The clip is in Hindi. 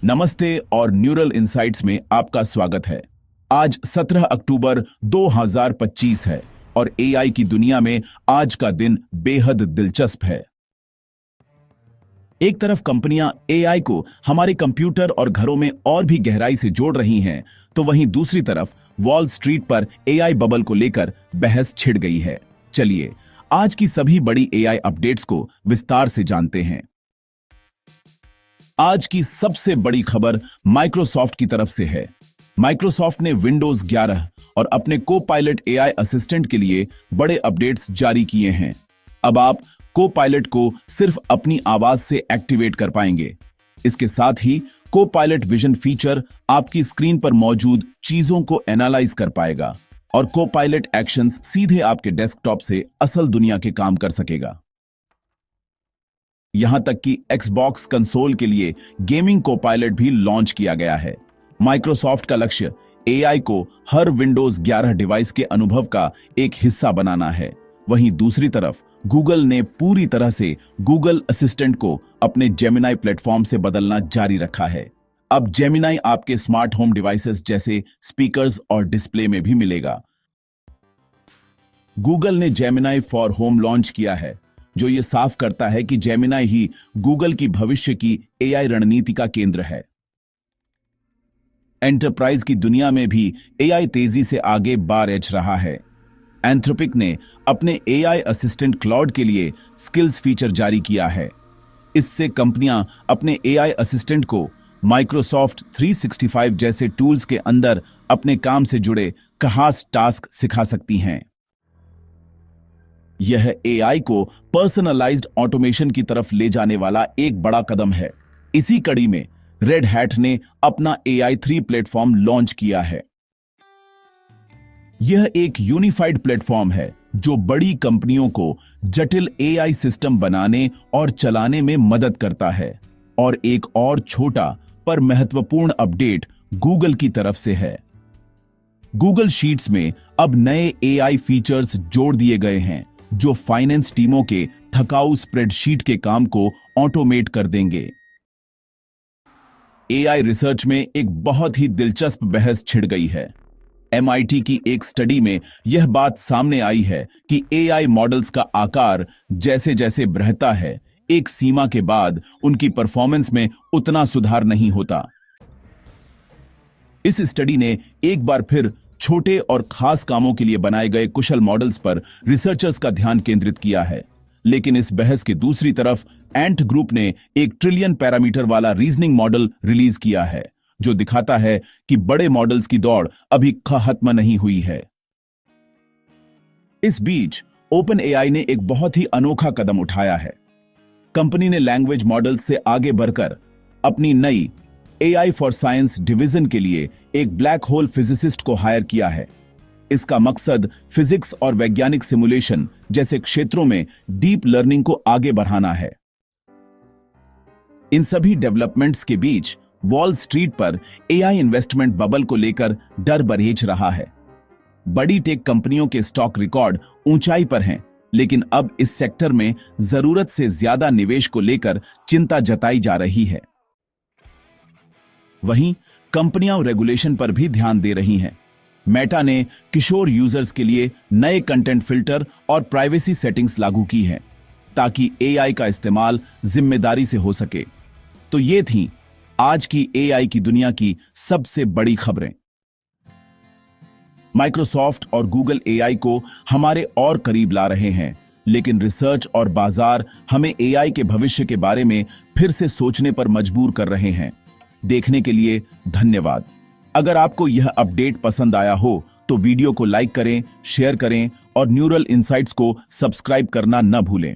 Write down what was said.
नमस्ते और न्यूरल इनसाइट्स में आपका स्वागत है। आज 17 अक्टूबर 2025 है और एआई की दुनिया में आज का दिन बेहद दिलचस्प है। एक तरफ कंपनियां एआई को हमारे कंप्यूटर और घरों में और भी गहराई से जोड़ रही हैं, तो वहीं दूसरी तरफ वॉल स्ट्रीट पर एआई बबल को लेकर बहस छिड़ गई है। चलिए आज की सभी बड़ी एआई अपडेट्स को विस्तार से जानते हैं। आज की सबसे बड़ी खबर माइक्रोसॉफ्ट की तरफ से है। माइक्रोसॉफ्ट ने विंडोज 11 और अपने को-पायलट एआई असिस्टेंट के लिए बड़े अपडेट्स जारी किए हैं। अब आप को-पायलट को सिर्फ अपनी आवाज से एक्टिवेट कर पाएंगे। इसके साथ ही को-पायलट विजन फीचर आपकी स्क्रीन पर मौजूद चीजों को एनालाइज कर पाएगा और को-पायलट एक्शंस सीधे आपके डेस्कटॉप से असल दुनिया के काम कर सकेगा। यहां तक कि Xbox कंसोल के लिए गेमिंग को-पायलट भी लॉन्च किया गया है। माइक्रोसॉफ्ट का लक्ष्य एआई को हर विंडोज 11 डिवाइस के अनुभव का एक हिस्सा बनाना है। वहीं दूसरी तरफ गूगल ने पूरी तरह से गूगल असिस्टेंट को अपने जेमिनाई प्लेटफॉर्म से बदलना जारी रखा है। अब जेमिनाई आपके स्मार्ट होम डिवाइसेस जैसे स्पीकर्स और डिस्प्ले में भी मिलेगा। गूगल ने जेमिनाई फॉर होम लॉन्च किया है, जो ये साफ करता है कि जेमिनाई ही गूगल की भविष्य की एआई रणनीति का केंद्र है। एंटरप्राइज की दुनिया में भी एआई तेजी से आगे बारिश रहा है। एंथ्रोपिक ने अपने एआई असिस्टेंट क्लॉड के लिए स्किल्स फीचर जारी किया है। इससे कंपनियां अपने एआई असिस्टेंट को माइक्रोसॉफ्ट 365 जैसे टूल्स के अंदर अपने काम से जुड़े खास टास्क सिखा सकती हैं। यह एआई को पर्सनलाइज्ड ऑटोमेशन की तरफ ले जाने वाला एक बड़ा कदम है। इसी कड़ी में रेड हैट ने अपना AI 3 प्लेटफॉर्म लॉन्च किया है। यह एक यूनिफाइड प्लेटफॉर्म है जो बड़ी कंपनियों को जटिल एआई सिस्टम बनाने और चलाने में मदद करता है। और एक और छोटा पर महत्वपूर्ण अपडेट गूगल की तरफ से है। गूगल शीट्स में अब नए एआई फीचर्स जोड़ दिए गए हैं जो फाइनेंस टीमों के थकाऊ स्प्रेडशीट के काम को ऑटोमेट कर देंगे। एआई रिसर्च में एक बहुत ही दिलचस्प बहस छिड़ गई है। MIT की एक स्टडी में यह बात सामने आई है कि एआई मॉडल्स का आकार जैसे जैसे बढ़ता है, एक सीमा के बाद उनकी परफॉर्मेंस में उतना सुधार नहीं होता। इस स्टडी ने एक बार फिर छोटे और खास कामों के लिए बनाए गए कुशल मॉडल्स पर रिसर्चर्स का ध्यान केंद्रित किया है। लेकिन इस बहस के दूसरी तरफ एंट ग्रुप ने एक ट्रिलियन पैरामीटर वाला रीजनिंग मॉडल रिलीज किया है, जो दिखाता है कि बड़े मॉडल्स की दौड़ अभी खत्म नहीं हुई है। इस बीच ओपन एआई ने एक बहुत ही अनोखा कदम उठाया है। कंपनी ने लैंग्वेज मॉडल्स से आगे बढ़कर अपनी नई एआई फॉर साइंस डिवीजन के लिए एक ब्लैक होल फिजिसिस्ट को हायर किया है। इसका मकसद फिजिक्स और वैज्ञानिक सिमुलेशन जैसे क्षेत्रों में डीप लर्निंग को आगे बढ़ाना है। इन सभी डेवलपमेंट्स के बीच वॉल स्ट्रीट पर एआई इन्वेस्टमेंट बबल को लेकर डर बरहेज रहा है। बड़ी टेक कंपनियों के स्टॉक रिकॉर्ड ऊंचाई पर हैं, लेकिन अब इस सेक्टर में जरूरत से ज्यादा निवेश को लेकर चिंता जताई जा रही है। वहीं कंपनियां रेगुलेशन पर भी ध्यान दे रही हैं। मेटा ने किशोर यूजर्स के लिए नए कंटेंट फिल्टर और प्राइवेसी सेटिंग्स लागू की हैं, ताकि एआई का इस्तेमाल जिम्मेदारी से हो सके। तो ये थी आज की एआई की दुनिया की सबसे बड़ी खबरें। माइक्रोसॉफ्ट और गूगल एआई को हमारे और करीब ला रहे हैं, लेकिन रिसर्च और बाजार हमें एआई के भविष्य के बारे में फिर से सोचने पर मजबूर कर रहे हैं। देखने के लिए धन्यवाद। अगर आपको यह अपडेट पसंद आया हो तो वीडियो को लाइक करें, शेयर करें और न्यूरल इनसाइट्स को सब्सक्राइब करना न भूलें।